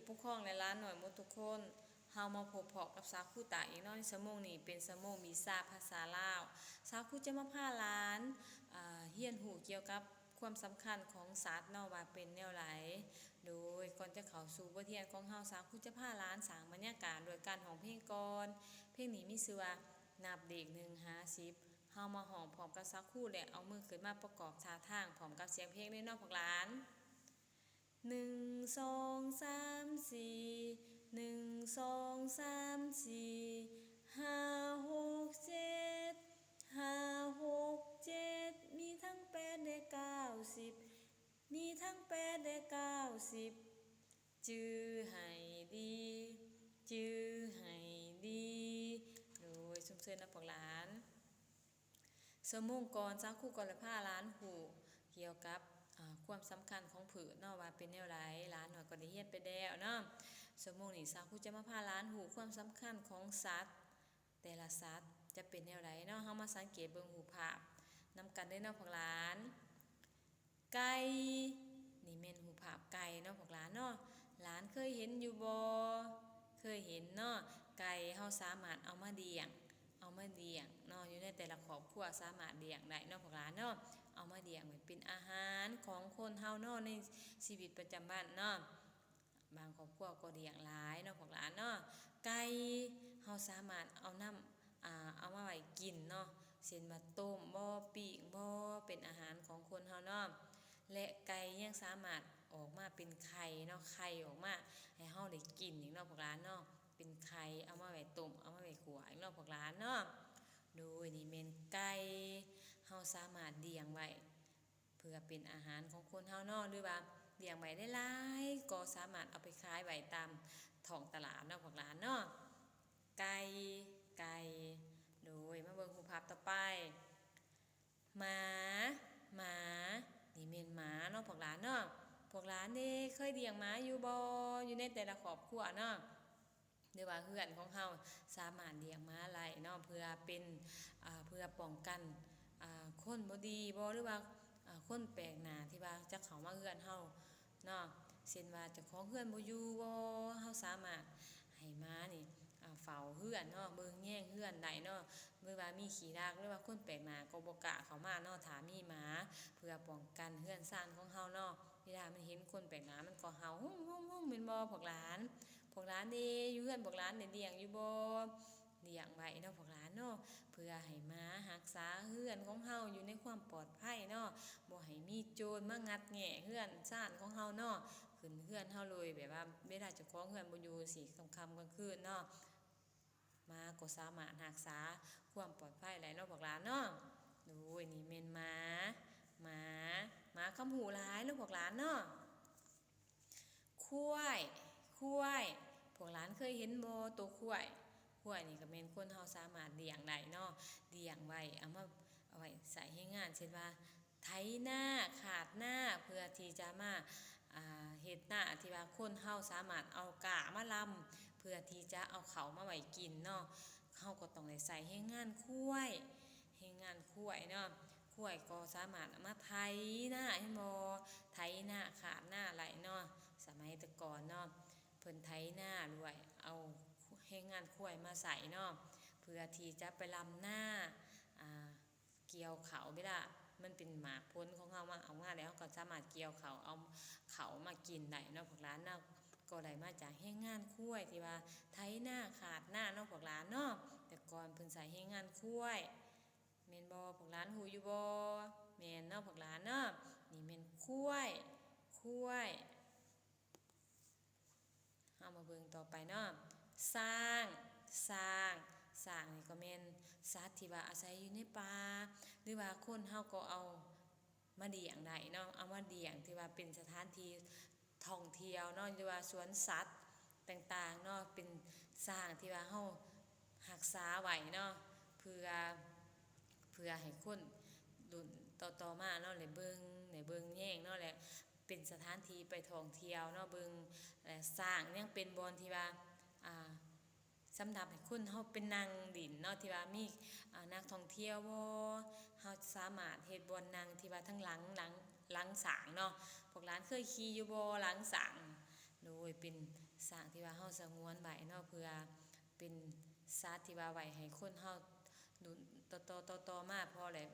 ผู้ปกครองและล้านหน่อยหมดทุกคนเฮามาพบเพาะกับสาวคู่ตาอีกน้อยชั่วโมงนี้เป็นชั่วโมงมีซาภาษาลาวสาวคู่จะมาพาล้านเฮียนหูเกี่ยวกับความสำคัญของสัตว์เนาะว่าเป็นแนวไหโดยก่อนจะเข้าสู่บทเรียนของเฮาสาวคู่จะพาล้านสร้างบรรยากาศโดยการร้องเพลงก่อนเพลงนี้มีชื่อว่านับเด็ก1 5 10เฮามาห้องพร้อมกับสาวคู่และเอามือขึ้นมาประกอบท่าทางพร้อมกับเสียงเพลงด้วยเนาะพวกล้าน1 2 3 41 2 3 45 6 7มีทั้ง8และ90มีทั้ง8และ90จื้อให้ดีจื้อให้ดีโดยชุมเชิญนะพวกหลานสมงก่อนสาวคู่ก่อนและผ้าล้านหูเกี่ยวกับความสำคัญของผืนเนาะว่าเป็นแนวไรล้านหน่อยก็ได้เฮียนไปแล้วเนาะสมงนี้สาวคู่จะมาพาล้านหูความสำคัญของสัตว์แต่ละสัตว์จะเป็นแนวไรเนาะเฮามาสังเกตเบิ่งหูภาพนำกันได้เนาะพวกหลานไก่นี่เม่นหูภาพไก่เนาะพวกหลานเนาะหลานเคยเห็นอยู่บ่เคยเห็นเนาะไก่เฮาสามารถเอามาเลี้ยงเนาะอยู่ในแต่ละครอบครัวสามารถเลี้ยงได้เนาะพวกหลานเนาะเอามาเลี้ยงเป็นอาหารของคนเฮาเนาะในชีวิตประจำวันเนาะบางครอบครัวก็เลี้ยงหลายเนาะพวกหลานเนาะไก่เฮาสามารถเอามาไว้กินเนาะเช่นมาต้มบ่ปิ้งบ่เป็นอาหารของคนเฮาเนาะและไก่ยังสามารถออกมาเป็นไข่เนาะไข่ออกมาให้เฮาได้กินอีกเนาะพวกหลานเนาะเป็นไข่เอามาไว้ต้มเอามาไว้ขั่วอีกเนาะพวกหลานเนาะโดยนี่แม่นไก่เฮาสามารถเลี้ยงไว้เพื่อเป็นอาหารของคนเฮาเนาะหรือว่าเลี้ยงไว้ได้หลายก็สามารถเอาไปขายไว้ตามท้องตลาดเนาะพวกหลานเนาะไก่โดยมาเบิ่งรูปภาพต่อไปหมานี่แม่นหมาเนาะพวกหลานเนาะพวกหลานนี่เคยเลี้ยงหมาอยู่บ่อยู่ในแต่ละครอบครัวเนาะหรือว่าเฮือนของเฮาสามารถเลี้ยงหมาไว้เนาะเพื่อเป็นเพื่อป้องกันคนบ่ดีบ่หรือว่าคนแปลกหน้าที่ว่าจะเข้ามาเฮือนเฮาเนาะเช่นว่าเจ้าของเฮือนบ่อยู่บ่เฮาสามารถให้หมานี่เฝ้าเฮือนเนาะเบิ่งแย่งเฮือนได้เนาะหรือว่ามีขี้รักหรือว่าคนแปลกหน้าก็บ่กล้าเข้ามาเนาะถ้ามีหมาเพื่อป้องกันเฮือนซ่านของเฮาเนาะเวลามันเห็นคนแปลกหน้ามันก็เห่าฮ้งๆๆแม่นบ่พวกหลานเด้อยู่เฮือนพวกหลานได้เลี้ยงอยู่บ่เลี้ยงไว้เนาะพวกหลานเนาะเพื่อให้หมารักษาเฮือนของเฮาอยู่ในความปลอดภัยเนาะบ่ให้มีโจรมางัดแงะเฮือนซ่านของเฮาเนาะขึ้นเฮือนเฮาเลยแบบว่าเวลาเจ้าของเฮือนบ่อยู่สิค่ำๆกลางคืนเนาะหมาก็สามารถรักษาความปลอดภัยได้เนาะพวกหลานเนาะโอ้ยนี่แม่นหมาคำหูหลายเนาะพวกหลานเนาะควายพวกหลานเคยเห็นบ่ตัวควายนี่ก็แม่นคนเฮาสามารถเลี้ยงได้เนาะเลี้ยงไว้เอาไว้ใส่ให้งานเช่นว่าไถนาขาดหน้าเพื่อที่จะมาเฮ็ดหน้าที่ว่าคนเฮาสามารถเอากะมาลำเพื่อที่จะเอาเขามาไว้กินเนาะเฮาก็ต้องได้ใส่ให้งานควายเนาะควายก็สามารถเอามาไถนาให้บ่ไถนาขาดหน้าไหลเนาะสมัยแต่ก่อนเนาะเพิ่นไถนาด้วยเอาให้งานควายมาใส่เนาะเพื่อที่จะไปลำหน้าเกี่ยวเขาเวลามันเป็นหมากพ้นของเฮามาเอามาแล้วก็สามารถเกี่ยวเขาเอาเขามากินได้เนาะพวกหลานเนาะก็ได้มาจากให้งานควายที่ว่าไถนาขาดหน้าเนาะพวกหลานเนาะแต่ก่อนเพิ่นใส่ให้งานควายแม่นบ่พวกหลานฮู้อยู่บ่แม่นเนาะพวกหลานเนาะนี่แม่นควายเอามาเบิ่งต่อไปเนาะสร้างนี่ก็แม่นสัตว์ที่ว่าอาศัยอยู่ในป่าหรือว่าคนเฮาก็เอามาเลี้ยงได้เนาะเอามาเลี้ยงที่ว่าเป็นสถานที่ท่องเที่ยวเนาะหรือว่าสวนสัตว์ต่างๆเนาะเป็นสร้างที่ว่าเฮารักษาไว้เนาะเพื่อให้คนรุ่นต่อมาเนาะได้เบิ่งแย่งเนาะและเป็นสถานที่ไปท่องเที่ยวเนาะเบิ่งและสร้างยังเป็นบอนที่ว่าสำหรับให้คนเฮาเป็นนางดินเนาะที่ว่ามีนักท่องเที่ยวบ่เฮาสามารถเฮ็ดบ่อนนั่งที่ว่าทั้งหลังสร้างเนาะพวกหลานเคยขี่อยู่บ่หลังสร้าง โดยเป็นสร้างที่ว่าเฮาสงวนไว้เนาะเพื่อเป็นสัตว์ที่ว่าไว้ให้คนเฮาดูต่อมาพอได้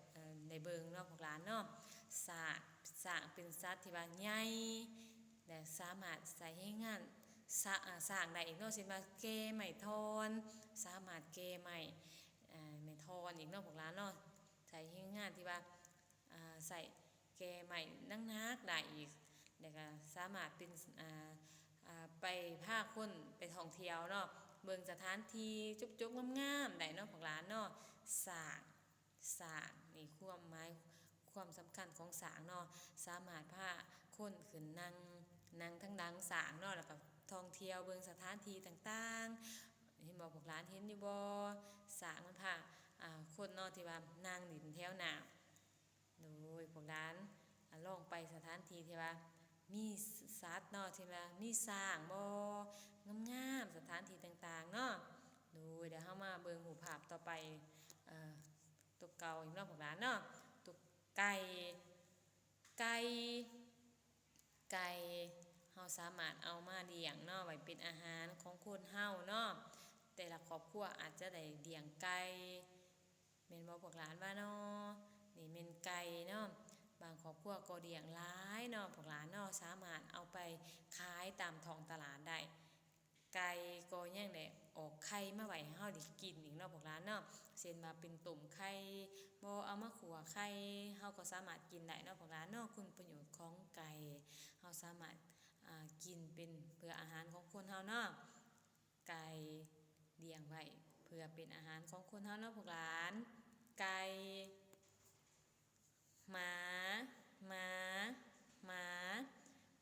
ในเบิงเนาะพวกหลานเนาะสร้างเป็นสัตว์ที่ว่าใหญ่และสามารถใส่ให้งานสร้างได้อีกเนาะเช่นว่าแก่ไม้ทอนสามารถแก่ไม้ทอนอีกเนาะพวกหลานเนาะใส่ให้งานที่ว่าใส่แก่ไม้นักๆได้อีกแล้วก็สามารถเป็นไปพาคนไปท่องเที่ยวเนาะเบิ่งสถานที่จุ๊บๆงามๆได้เนาะพวกหลานเนาะสร้างสร้างนี่ความหมายความสำคัญของสร้างเนาะสามารถพาคนขึ้นนั่งทั้งดังสร้างเนาะแล้วก็ท่องเที่ยวเบิ่งสถานที่ต่างๆเห็นบ่พวกหลานเห็นอยู่บ่สร้างมันพาคนเนาะที่ว่านางดินแถวหน้าโดยพวกหลานลองไปสถานที่ที่ว่ามีสัตว์เนาะที่ว่ามีสร้างบ่งามๆสถานที่ต่างๆเนาะโดยเดี๋ยวเฮามาเบิ่งรูปภาพต่อไปตัวเก่าอีกเนาะพวกหลานเนาะตัวไก่ไก่ไก่เฮาสามารถเอามาเลี้ยงเนาะไว้เป็นอาหารของคนเฮาเนาะแต่ละครอบครัวอาจจะได้เลี้ยงไก่แม่นบ่พวกหลานว่าเนาะนี่แม่นไก่เนาะบางครอบครัวก็เลี้ยงหลายเนาะพวกหลานเนาะสามารถเอาไปขายตามท้องตลาดได้ไก่ก็ยังได้ออกไข่มาไว้ให้เฮาได้กินอีกเนาะพวกหลานเนาะเช่นว่าเป็นตุ่มไข่บ่เอามาขั่วไข่เฮาก็สามารถกินได้เนาะพวกหลานเนาะคุณประโยชน์ของไก่เฮาสามารถกินเป็นเพื่ออาหารของคนเฮาเนาะไก่เลี้ยงไว้เพื่อเป็นอาหารของคนเฮาเนาะพวกหลานไก่หมาหมาหมา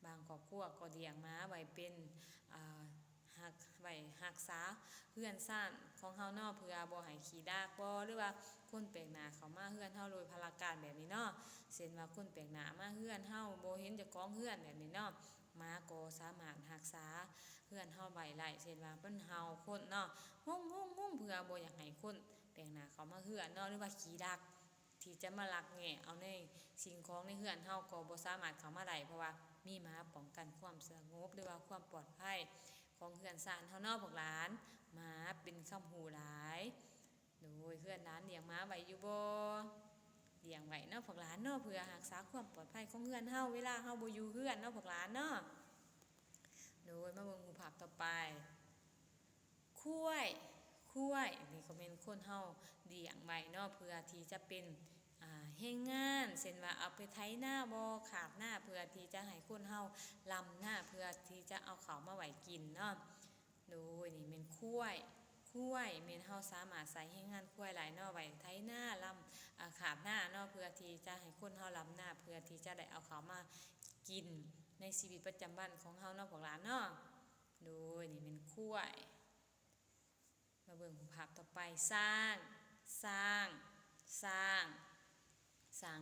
บางครอบครัวก็เลี้ยงหมาไว้เป็นหักไว้รักษาเฮือนซ่านของเฮาเนาะเพื่อบ่ให้ขี้ดากบ่หรือว่าคนแปลกหน้าเข้ามาเฮือนเฮาโดยพลาการแบบนี้เนาะเช่นว่าคนแปลกหน้ามาเฮือนเฮาบ่เห็นเจ้าของเฮือนแบบนี้เนาะหมาก็สามารถรักษาเฮือนเฮาไว้ได้เช่นว่าเพิ่นเห่าคนเนาะฮ้งๆๆเพื่อบ่อยากให้คนแปลกหน้าเข้ามาเฮือนเนาะหรือว่าขี้ดักที่จะมาลักแงะเอาในสิ่งของในเฮือนเฮาก็บ่สามารถเข้ามาได้เพราะว่ามีหมาป้องกันความสงบหรือว่าความปลอดภัยของเฮือนซ่านเฮาเนาะพวกหลานหมาเป็นคำหูหลายโดยเฮือนหลานเลี้ยงหมาไว้อยู่บ่เลี้ยงไว้เนาะพวกหลานเนาะเพื่อรักษาความปลอดภัยของเฮือนเฮาเวลาเฮาบ่อยู่เฮือนเนาะพวกหลานเนาะโดยมาเบิ่งรูปภาพต่อไปคุ้ยนี่ก็เป็นคนเฮาเลี้ยงไว้เนาะเพื่อที่จะเป็นเฮ็ดงานเช่นว่าเอาไปไถนาบ่ขาดหน้าเพื่อที่จะให้คนเฮาลำหน้าเพื่อที่จะเอาข้าวมาไว้กินเนาะโดยนี่เป็นคุ้ยแม่นเฮาสามารถใส่ให้งานคุ้ยหลายเนาะไว้ไถนาลำขาดหน้าเนาะเพื่อที่จะให้คนเฮาลำหน้าเพื่อที่จะได้เอาข้าวมากินในชีวิตประจำวันของเฮาเนาะพวกหลานเนาะโดยนี่เป็นคุ้ยมาเบิ่งภาพต่อไปสร้างสร้างสร้าง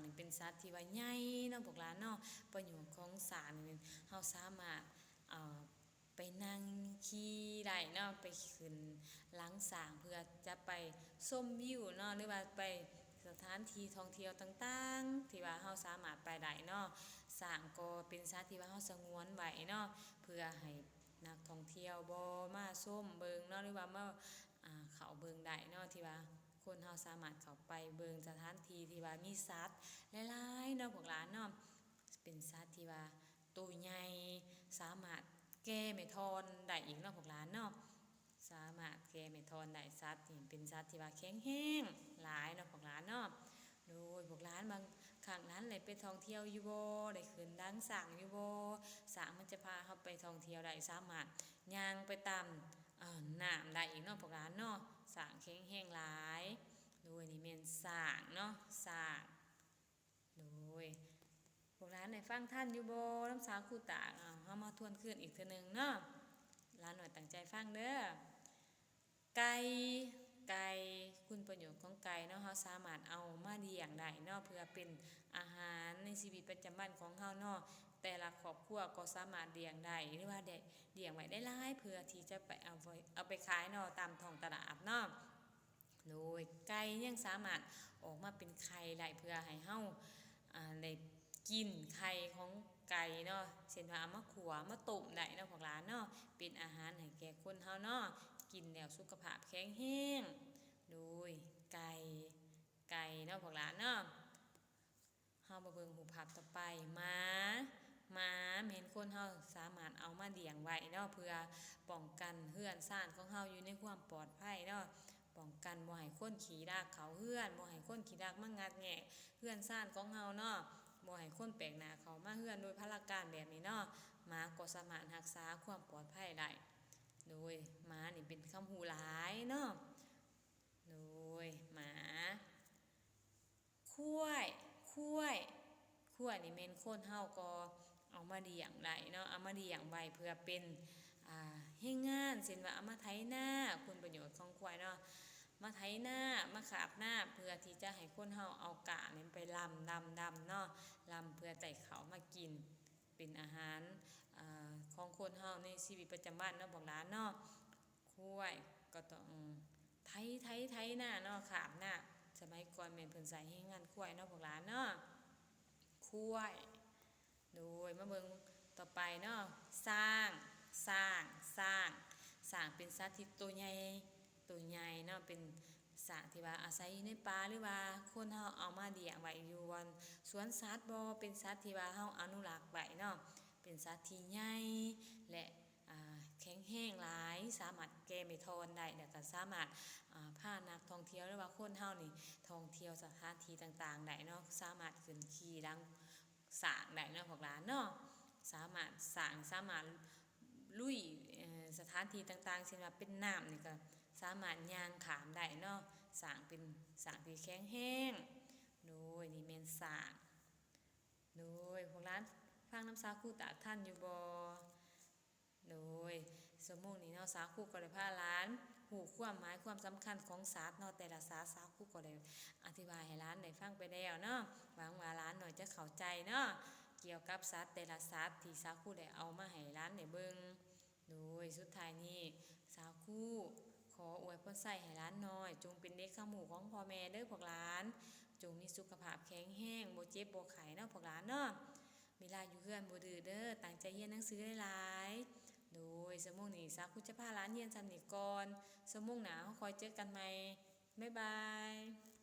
นี่เป็นสัตว์ที่ว่าใหญ่เนาะพวกหลานเนาะประโยชน์ของสร้างนี่เฮาสามารถไปนั่งขี่ได้เนาะไปขึ้นหลังสร้างเพื่อจะไปชมวิวเนาะหรือว่าไปสถานที่ท่องเที่ยวต่างๆที่ว่าเฮาสามารถไปได้เนาะสร้างก็เป็นสัตว์ที่ว่าเฮาสงวนไว้เนาะเพื่อให้นักท่องเที่ยวบ่มาชมเบิ่งเนาะหรือว่ามาเข้าเบิ่งได้เนาะที่ว่าคนเฮาสามารถเข้าไปเบิ่งสถานที่ที่ว่ามีสัตว์หลายๆเนาะพวกหลานเนาะเป็นสัตว์ที่ว่าตัวใหญ่สามารถแก้ไม่ทนได้อีกเนาะพวกหลานเนาะสามารถแก้ไม่ทนได้สัตว์ที่เป็นสัตว์ที่ว่าแข็งแรงหลายเนาะพวกหลานเนาะโดยพวกหลานบางครั้งนั้นเลยไปท่องเที่ยวอยู่บ่ได้ขึ้นดังสร้างอยู่บ่สร้างมันจะพาเฮาไปท่องเที่ยวได้สามารถย่างไปตามน้ำได้อีกเนาะพวกหลานเนาะสร้างแข็งแรงหลายโดยนี่แม่นสร้างเนาะสร้างโดยพวกหลานได้ฟังท่านอยู่บ่น้ำสาวครูตาเฮามาทวนคืนอีกเทื่อนึงเนาะหลานหน่อยตั้งใจฟังเด้อไก่คุณประโยชน์ของไก่เนาะเฮาสามารถเอามาเลี้ยงได้เนาะเพื่อเป็นอาหารในชีวิตประจำวันของเฮาเนาะแต่ละครอบครัวก็สามารถเลี้ยงได้หรือว่าได้เลี้ยงไว้ได้หลายเพื่อที่จะไปเอาไปขายเนาะตามท้องตลาดเนาะโดยไก่ยังสามารถออกมาเป็นไข่ได้เพื่อให้เฮาได้กินไข่ของ ไก่เนาะเช่นว่าเอามาขัวมาต้มได้เนาะพวกหลานเนาะเป็นอาหารให้แก่คนเฮาเนาะกินแล้วสุขภาพแข็งแรงโดยไก่เนาะพวกหลานเนาะเฮามาเบิ่งรูปภาพต่อไปหมาแม่นคนเฮาสามารถเอามาเลี้ยงไว้เนาะเพื่อป้องกันเฮือนซ่านของเฮาอยู่ในความปลอดภัยเนาะป้องกันบ่ให้คนขี้รากเขาเฮือนบ่ให้คนขี้รากมางัดแงะเฮือนซ่านของเฮาเนาะบ่ให้คนแปลกหน้าเข้ามาเฮือนโดยพลการแบบนี้เนาะหมาก็สามารถรักษาความปลอดภัยได้โดยหมานี่เป็นคำหูหลายเนาะโดยหมาคุ้ยคุ้ยนี่แม่นคนเฮาก็เอามาเลี้ยงได้เนาะเอามาเลี้ยงไว้เพื่อเป็นเฮ็ดงานเช่นว่าเอามาไถนาคุณประโยชน์ของควายเนาะมาไถนามาขาบหน้าเพื่อที่จะให้คนเฮาเอากะนี่ไปลำดำเนาะลำเพื่อไต่เขามากินเป็นอาหารของคนเฮาในชีวิตประจำวันเนาะบอกหลานเนาะคุ้ยก็ต้องไถหน้าเนาะขาบหน้าสมัยก่อนแม่นเพิ่นใส่ให้งานคุ้ยเนาะบอกหลานเนาะคุ้ยโดยมาเบิ่งต่อไปเนาะสร้างสร้างเป็นสัตว์ที่ตัวใหญ่เนาะเป็นสัตว์ที่ว่าอาศัยในป่าหรือว่าคนเฮาเอามาเลี้ยงไว้อยู่บนสวนสัตว์บ่เป็นสัตว์ที่ว่าเฮาอนุรักษ์ไว้เนาะเป็นสัตว์ที่ใหญ่และแข็งแรงหลายสามารถแก้ไม่ทนได้แล้วก็สามารถพานักท่องเที่ยวหรือว่าคนเฮานี่ท่องเที่ยวสถานที่ต่างๆได้เนาะสามารถขึ้นขี่ดังสร้างได้เนาะพวกหลานเนาะสามารถสามารถลุยสถานที่ต่างๆเช่นว่าเป็นน้ำนี่ก็สามารถย่างขามได้เนาะสร้างเป็นสร้างที่แข็งแรงโดยนี่แม่นสร้างโดยพวกหลานฟังน้ำสาคูตาท่านอยู่บ่โดยสมมุตินี่เนาะสาคูก็ได้พาหลานหูความหมายความสำคัญของสัตว์เนาะแต่ละสัตว์สาคูก็ได้อธิบายให้หลานได้ฟังไปแล้วเนาะหวังว่าหลานหน่อยจะเข้าใจเนาะเกี่ยวกับสัตว์แต่ละสัตว์ที่สาคูได้เอามาให้หลานได้เบิ่งโดยสุดท้ายนี้สาคูขออวยพรใส่ให้หลานน้อยจงเป็นเด็กข้าหมู่ของพ่อแม่เด้อพวกหลานจงมีสุขภาพแข็งแรงบ่เจ็บบ่ไข้เนาะพวกหลานเนาะเวลาอยู่เฮือนบ่ดื้อเด้อตั้งใจเรียนหนังสือหลายๆโดยสมมุตินี้สาคูจะพาหลานเรียนซำนี้ก่อนสมมุติหน้าเฮาคอยเจอกันใหม่บ๊ายบาย